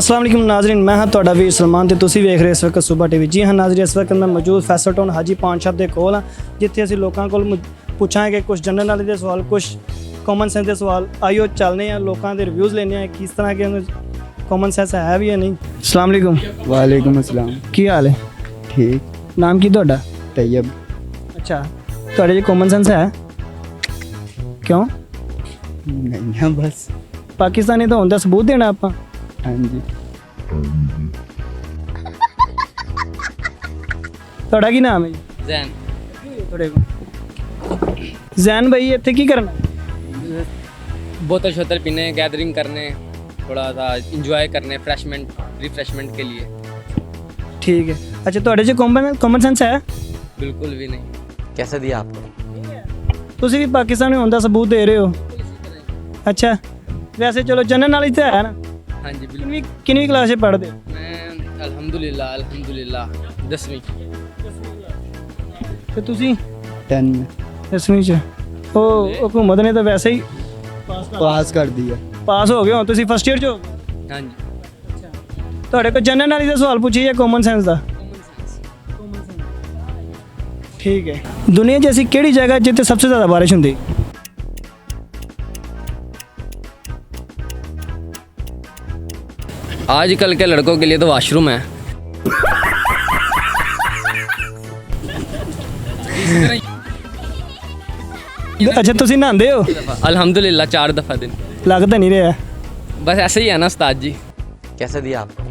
अस्सलाम वालेकुम नाजरीन, मैं हाँ तुहाडा वीर सलमान ते तुसीं वेख रहे इस वक्त सूबा टीवी। जी हाँ नाजरीन, इस वक्त मैं मौजूद फैसल टाउन हाजी पान शॉप के कोल हाँ, जिथे असीं लोकां कोल पुछांगे कुछ जनरल नॉलेज के सवाल, कुछ कॉमन सेंस के सवाल। आइयो चलने हैं, लोगों के रिव्यूज़ लेने हैं किस तरह के कॉमन सेंस है भी या नहीं। अस्सलाम वालेकुम। वालेकुम अस्सलाम। की हाल है? ठीक। नाम की तुहाडा? तैयब। अच्छा, तुहाडे च कॉमन सेंस है? क्यों? नहीं हाँ बस। पाकिस्तानी तो होंदा, सबूत देना आपां। हाँ जी। ਤੁਹਾਡਾ ਕੀ ਨਾਮ ਹੈ ਜੀ? ਜ਼ੈਨ। ਤੁਹਾਡੇ ਕੋਲ ਜ਼ੈਨ भाई ਇੱਥੇ ਕੀ ਕਰਨਾ? बोतल शोतल पीने, गैदरिंग करने, थोड़ा सा इंजॉय करने, रिफ्रेशमेंट के लिए। ठीक है। अच्छा, ਤੁਹਾਡੇ 'ਚ कॉमन सेंस है? बिल्कुल भी नहीं। कैसे दिया आपको? ਤੁਸੀਂ ਵੀ ਪਾਕਿस्तानी होने का सबूत दे रहे हो। अच्छा, वैसे चलो जनरल नॉलेज तो है ना? हाँ जी बिल्कुल। किनवी क्लास में पढ़ते हो? मैं अल्हम्दुलिल्लाह 10वीं। ਤੇ ਤੁਸੀਂ 10 में 10ਵੀਂ 'ਚ? ਉਹ ਹਕੂਮਤ ਨੇ ਤਾਂ ਵੈਸੇ ਹੀ पास कर दिया। ਪਾਸ ਹੋ ਗਏ ਹੋ ਤੁਸੀਂ, ਫਸਟ ਈਅਰ 'ਚ ਹੋ ਗਏ। हाँ जी। ਤੁਹਾਡੇ ਕੋਲ ਜਨਰਲ ਨੌਲੇਜ ਦਾ ਸਵਾਲ ਪੁੱਛੀ ਜਾਂ ਕਾਮਨ ਸੈਂਸ ਦਾ? ਠੀਕ ਹੈ। ਦੁਨੀਆ 'ਚ ਐਸੀ ਕਿਹੜੀ ਜਗ੍ਹਾ ਜਿੱਥੇ ਸਭ ਤੋਂ ਜ਼ਿਆਦਾ ਬਾਰਿਸ਼ ਹੁੰਦੀ? आजकल के लड़कों के लिए तो वॉशरूम है। अच्छा, ਤੁਸੀਂ ਨਹਾਉਂਦੇ ਹੋ? अल्हम्दुलिल्लाह 4 दफ़ा दिन। ਲੱਗ ਤਾਂ ਨਹੀਂ ਰਿਹਾ। बस ऐसे ही है ना उस्ताद जी। कैसे दिया आपको?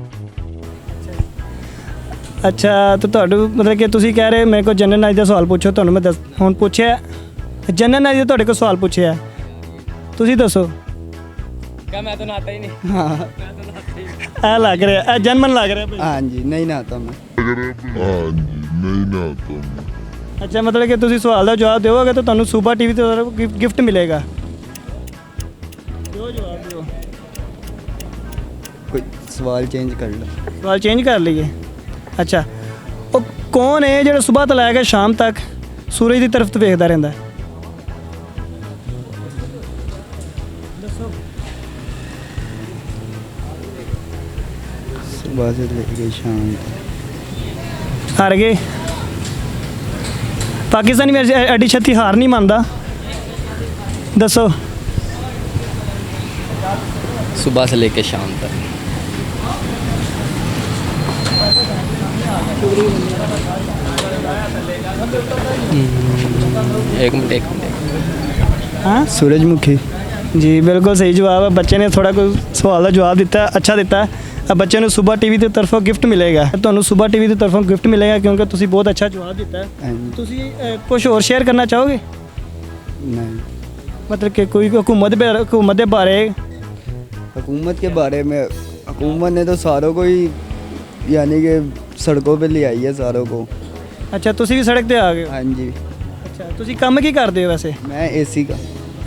ਅੱਛਾ, ਤਾਂ ਤੁਹਾਨੂੰ ਮਤਲਬ ਕਿ ਤੁਸੀਂ ਕਹਿ ਰਹੇ ਮੇਰੇ ਕੋਲ ਜਨਰਲ ਨੌਲੇਜ ਦਾ ਸਵਾਲ ਪੁੱਛੋ, ਤੁਹਾਨੂੰ ਮੈਂ ਹੁਣ ਪੁੱਛਿਆ ਜਨਰਲ ਨੌਲੇਜ ਦਾ ਤੁਹਾਡੇ ਕੋਲ ਸਵਾਲ ਪੁੱਛਿਆ, ਤੁਸੀਂ ਦੱਸੋ। क्या मैं तो नहाता ही नहीं। हाँ ਇਹ ਲੱਗ ਰਿਹਾ, ਇਹ ਜਨਮਨ ਲੱਗ ਰਿਹਾ ਭਾਈ। हाँ जी, नहीं नहाता मैं। ਅੱਛਾ, ਮਤਲਬ ਕਿ ਤੁਸੀਂ ਸਵਾਲ ਦਾ ਜਵਾਬ ਦਿਓਗੇ ਤਾਂ ਤੁਹਾਨੂੰ ਸੂਬਾ ਟੀਵੀ ਤੋਂ ਗਿਫਟ ਮਿਲੇਗਾ। ਦਿਓ ਜਵਾਬ ਦਿਓ। कोई सवाल चेंज कर लो। ਸਵਾਲ ਚੇਂਜ ਕਰ ਲਈਏ। ਅੱਛਾ, ਉਹ ਕੌਣ ਹੈ ਜਿਹੜਾ ਸਵੇਰ ਤੋਂ ਲੈ ਕੇ ਸ਼ਾਮ ਤੱਕ ਸੂਰਜ ਦੀ ਤਰਫ ਤੇ ਵੇਖਦਾ ਰਹਿੰਦਾ? सुबह से लेके शाम तक। ਹਾਰ ਗਏ। ਪਾਕਿਸਤਾਨੀ ਵੀ ਐਡੀ ਛੇਤੀ ਹਾਰ ਨਹੀਂ ਮੰਨਦਾ। ਦੱਸੋ। सुबह से लेके शाम तक। एक मिनट। हाँ सूरजमुखी। जी बिल्कुल सही जवाब है। बच्चे ने थोड़ा कोई सवाल का जवाब दिता, अच्छा दिता। अब बच्चे ने सुबह टीवी की तरफों गिफ्ट मिलेगा, ਤੁਹਾਨੂੰ सुबह टीवी की तरफों गिफ्ट मिलेगा क्योंकि ਤੁਸੀਂ बहुत अच्छा जवाब दिता है। हाँ जी। ਤੁਸੀਂ कुछ और शेयर करना चाहोगे? नहीं, मतलब कि कोई हुकूमत के बारे? हुकूमत के बारे में हुकूमत ने तो सारों को ही यानी कि सड़कों पे ले आई है सारों को। अच्छा, ਤੁਸੀਂ ਵੀ ਸੜਕ ਤੇ ਆ ਗਏ ਹੋ? हाँ जी। ਅੱਛਾ, ਤੁਸੀਂ ਕੰਮ ਕੀ ਕਰਦੇ ਹੋ ਵੈਸੇ? मैं एसी का।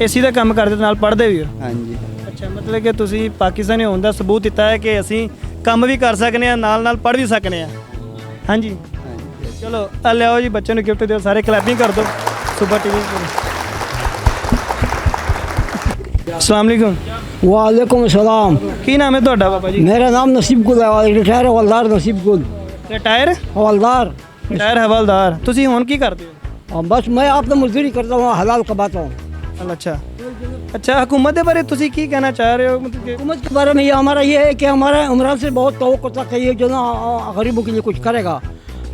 ਏਸੀ ਦਾ ਕੰਮ ਕਰਦੇ ਤੇ ਨਾਲ ਪੜ੍ਹਦੇ ਵੀ ਹੋ? हाँ जी। ਅੱਛਾ, ਮਤਲਬ ਕਿ ਤੁਸੀਂ ਪਾਕਿਸਤਾਨੀ ਹੋਣ ਦਾ ਸਬੂਤ ਦਿੱਤਾ ਹੈ ਕਿ ਅਸੀਂ ਕੰਮ ਵੀ ਕਰ ਸਕਨੇ ਆ, ਨਾਲ ਪੜ੍ਹ ਵੀ ਸਕਨੇ ਆ। ਹਾਂਜੀ हाँ जी। ਚਲੋ ਆ ਲਿਆਓ ਜੀ, ਬੱਚੇ ਨੂੰ ਗਿਫਟ ਦਿਓ, ਸਾਰੇ ਕਲੈਪਿੰਗ ਕਰ ਦਿਓ ਸੁਬਾ ਟੀਵੀ। अस्सलाम वालेकुम। वालेकुम सलाम। ਕੀ ਨਾਮ ਹੈ ਤੁਹਾਡਾ ਬਾਬਾ ਜੀ? मेरा नाम नसीब गुल है, रिटायर हवलदार नसीब गुल। ਰਿਟਾਇਰ हवलदार। ਰਿਟਾਇਰ ਹਵਾਲਦਾਰ। ਤੁਸੀਂ ਹੁਣ ਕੀ ਕਰਦੇ ਹੋ? और बस मैं आपने मजदूरी करता हूँ, हलाल कमाता हूँ। ਅੱਛਾ ਅੱਛਾ, हुकूमत के बारे ਤੁਸੀਂ ਕੀ कहना चाह रहे हो? मतलब कि हुकूमत के बारे में ये हमारा ये है कि हमारा इमरान से बहुत तवक्को था कि ये जो ना गरीबों के लिए कुछ करेगा,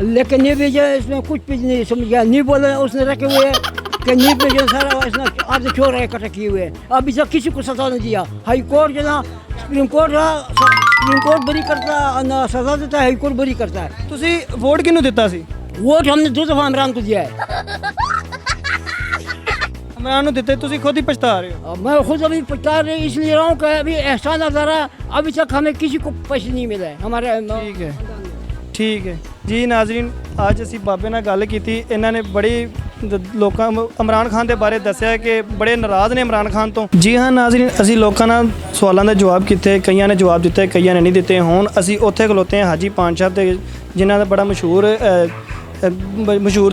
लेकिन ये भी जो है इसमें कुछ भी नहीं समझ गया, नहीं बोले उसने रखे हुए कि नींद में जो सारा इसने आपसे चोर है इकट्ठा किए हुए, अभी तक किसी को सजा नहीं दिया। हाई कोर्ट जो ना सुप्रीम कोर्ट बरी करता है, सजा देता है, हाई कोर्ट बरी करता है। ਤੁਸੀਂ ਵੋਟ ਕਿਹਨੂੰ ਦਿੱਤਾ ਸੀ? वोट हमने 2 दफ़ा इमरान को दिया है। ਇਮਰਾਨ ਨੂੰ ਦਿੱਤੇ, ਤੁਸੀਂ ਖੁਦ ਹੀ ਪਛਤਾ ਰਹੇ ਹੋ। मैं खुद अभी पछता रही इसलिए रहा हूँ कि अभी एहसान नज़ारा अभी तक हमें किसी को पैसे नहीं मिले हमारे। ਠੀਕ ਹੈ, ਠੀਕ ਹੈ ਜੀ। ਨਾਜ਼ਰੀਨ, ਅੱਜ ਅਸੀਂ ਬਾਬੇ ਨਾਲ ਗੱਲ ਕੀਤੀ। ਇਹਨਾਂ ਨੇ ਬੜੀ ਲੋਕਾਂ ਇਮਰਾਨ ਖਾਨ ਦੇ ਬਾਰੇ ਦੱਸਿਆ ਕਿ ਬੜੇ ਨਾਰਾਜ਼ ਨੇ ਇਮਰਾਨ ਖਾਨ ਤੋਂ। ਜੀ ਹਾਂ ਨਾਜ਼ਰੀਨ, ਅਸੀਂ ਲੋਕਾਂ ਨਾਲ ਸਵਾਲਾਂ ਦੇ ਜਵਾਬ ਕੀਤੇ, ਕਈਆਂ ਨੇ ਜਵਾਬ ਦਿੱਤੇ, ਕਈਆਂ ਨੇ ਨਹੀਂ ਦਿੱਤੇ। ਹੁਣ ਅਸੀਂ ਉੱਥੇ ਖਲੋਤੇ ਹਾਂ ਹਾਜੀ ਪਾਨ ਸ਼ਾਪ ਤੇ, ਜਿਨ੍ਹਾਂ ਦਾ ਬੜਾ ਮਸ਼ਹੂਰ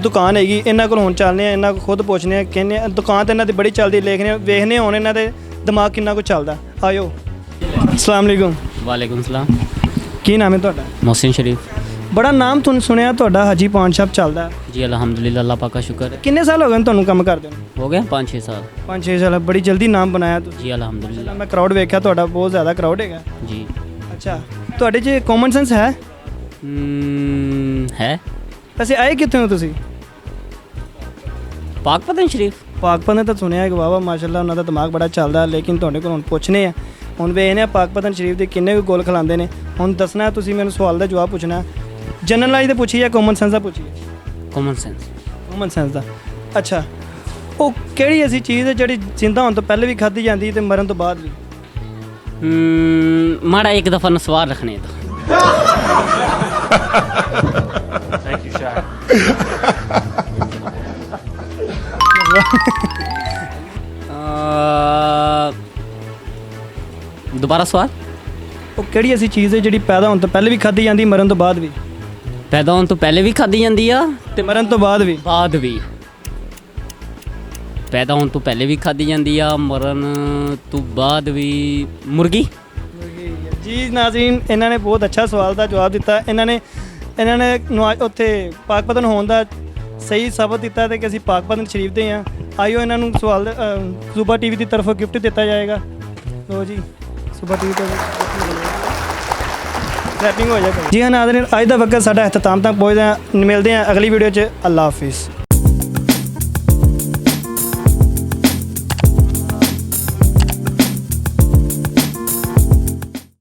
ਦੁਕਾਨ ਹੈਗੀ। ਇਹਨਾਂ ਕੋਲ ਹੁਣ ਚੱਲਦੇ ਆ, ਇਹਨਾਂ ਕੋਲ ਖੁਦ ਪੁੱਛਦੇ ਆ, ਕਹਿੰਦੇ ਦੁਕਾਨ ਤਾਂ ਇਹਨਾਂ ਦੀ ਬੜੀ ਚੱਲਦੀ, ਵੇਖਦੇ ਹੁਣ ਇਹਨਾਂ ਦੇ ਦਿਮਾਗ ਕਿੰਨਾ ਕੁ ਚੱਲਦਾ। ਆਇਓ। अस्सलाम वालेकुम। वालेकुम सलाम। ਕੀ ਨਾਮ ਹੈ ਤੁਹਾਡਾ? मोहसिन शरीफ। ਬੜਾ ਨਾਮ ਤੁਹਾਨੂੰ ਸੁਣਿਆ ਤੁਹਾਡਾ ਹਾਜੀ ਪਾਨ ਸ਼ਾਪ ਚੱਲਦਾ ਹੈ। जी अल्हम्दुलिल्लाह, अल्लाह पाक का शुक्र है। ਕਿੰਨੇ ਸਾਲ ਹੋ ਗਏ ਨੇ ਤੁਹਾਨੂੰ ਕੰਮ ਕਰਦੇ ਨੂੰ? हो गए 5-6 साल। 5-6 ਸਾਲ, ਬੜੀ ਜਲਦੀ ਨਾਮ ਬਣਾਇਆ ਤੁਸੀਂ। जी अल्हम्दुलिल्लाह। ਮੈਂ ਕਰਾਊਡ ਵੇਖਿਆ ਤੁਹਾਡਾ, ਬਹੁਤ ਜ਼ਿਆਦਾ ਕਰਾਊਡ ਹੈਗਾ। जी ਅੱਛਾ, ਤੁਹਾਡੇ 'ਚ ਕਾਮਨ ਸੈਂਸ ਹੈ? है ਵੈਸੇ ਆਏ ਕਿੱਥੋਂ ਹੋ ਤੁਸੀਂ? पाक पतन शरीफ। ਪਾਕਪਤਨ ਤਾਂ ਸੁਣਿਆ ਕਿ ਵਾਵਾ ਮਾਸ਼ਾਅੱਲਾ ਉਹਨਾਂ ਦਾ ਦਿਮਾਗ ਬੜਾ ਚੱਲਦਾ, ਲੇਕਿਨ ਤੁਹਾਡੇ ਕੋਲ ਹੁਣ ਪੁੱਛਨੇ ਆ, ਹੁਣ ਵੇਖਨੇ ਆ ਪਾਕਪਤਨ ਸ਼ਰੀਫ ਦੇ ਕਿੰਨੇ ਕੁ ਗੋਲ ਖਿਲਾਉਂਦੇ ਨੇ। ਹੁਣ ਦੱਸਣਾ, ਤੁਸੀਂ ਮੈਨੂੰ ਸਵਾਲ ਦਾ ਜਵਾਬ ਪੁੱਛਣਾ। ਜਨਰਲ ਨੌਲੇਜ ਤੇ ਪੁੱਛੀ ਜਾਂ ਕਾਮਨ ਸੈਂਸ ਦਾ ਪੁੱਛੀ? Common sense. ਕਾਮਨ ਸੈਂਸ ਦਾ। ਅੱਛਾ, ਉਹ ਕਿਹੜੀ ਐਸੀ ਚੀਜ਼ ਹੈ ਜਿਹੜੀ ਜ਼ਿੰਦਾ ਹੋਣ ਤੋਂ ਪਹਿਲੇ ਵੀ ਖਾਧੀ ਜਾਂਦੀ ਤੇ ਮਰਨ ਤੋਂ ਬਾਅਦ ਵੀ? माड़ा एक दफ़ा नस्वार रखने तो। दोबारा सवाल। ਉਹ ਕਿਹੜੀ ਐਸੀ ਚੀਜ਼ ਹੈ ਜਿਹੜੀ ਪੈਦਾ ਹੋਣ ਤੋਂ ਪਹਿਲੇ ਵੀ ਖਾਧੀ ਜਾਂਦੀ, ਮਰਨ ਤੋਂ ਬਾਅਦ ਵੀ? पैदा होने तो पहले भी खाधी जाती आ ਤੇ ਮਰਨ ਤੋਂ ਬਾਅਦ ਵੀ? बाद भी। पैदा होने तो पहले भी खाधी जाती आ, मरण तो बाद भी। मुर्गी। ਜੀ ਨਾਜ਼ਰੀਨ, ਇਹਨਾਂ ਨੇ ਬਹੁਤ ਅੱਛਾ ਸਵਾਲ ਦਾ ਜਵਾਬ ਦਿੱਤਾ। ਇਹਨਾਂ ਨੇ ਉੱਥੇ ਪਾਕਪਤਨ ਹੋਣ ਦਾ ਸਹੀ ਸਾਬਤ ਦਿੱਤਾ ਤੇ ਕਿ ਅਸੀਂ ਪਾਕਪਤਨ ਸ਼ਰੀਫ ਦੇ ਹਾਂ। ਆਇਓ ਇਹਨਾਂ ਨੂੰ ਸਵਾਲ ਸੂਬਾ ਟੀਵੀ ਦੀ ਤਰਫੋਂ ਗਿਫਟ ਦਿੱਤਾ ਜਾਏਗਾ। ਲੋ ਜੀ, ਸੂਬਾ ਟੀਵੀ ਤੋਂ ਰੈਪਿੰਗ ਹੋ ਜਾਏਗਾ। ਜੀ ਹਾਂ ਨਾਜ਼ਰੀਨ, ਅੱਜ ਦਾ ਵਕਤ ਸਾਡਾ ਇਖਤਤਾਮ ਤੱਕ ਪਹੁੰਚਦਾ। ਮਿਲਦੇ ਹਾਂ ਅਗਲੀ ਵੀਡੀਓ 'ਚ। ਅੱਲਾ ਹਾਫਿਜ਼।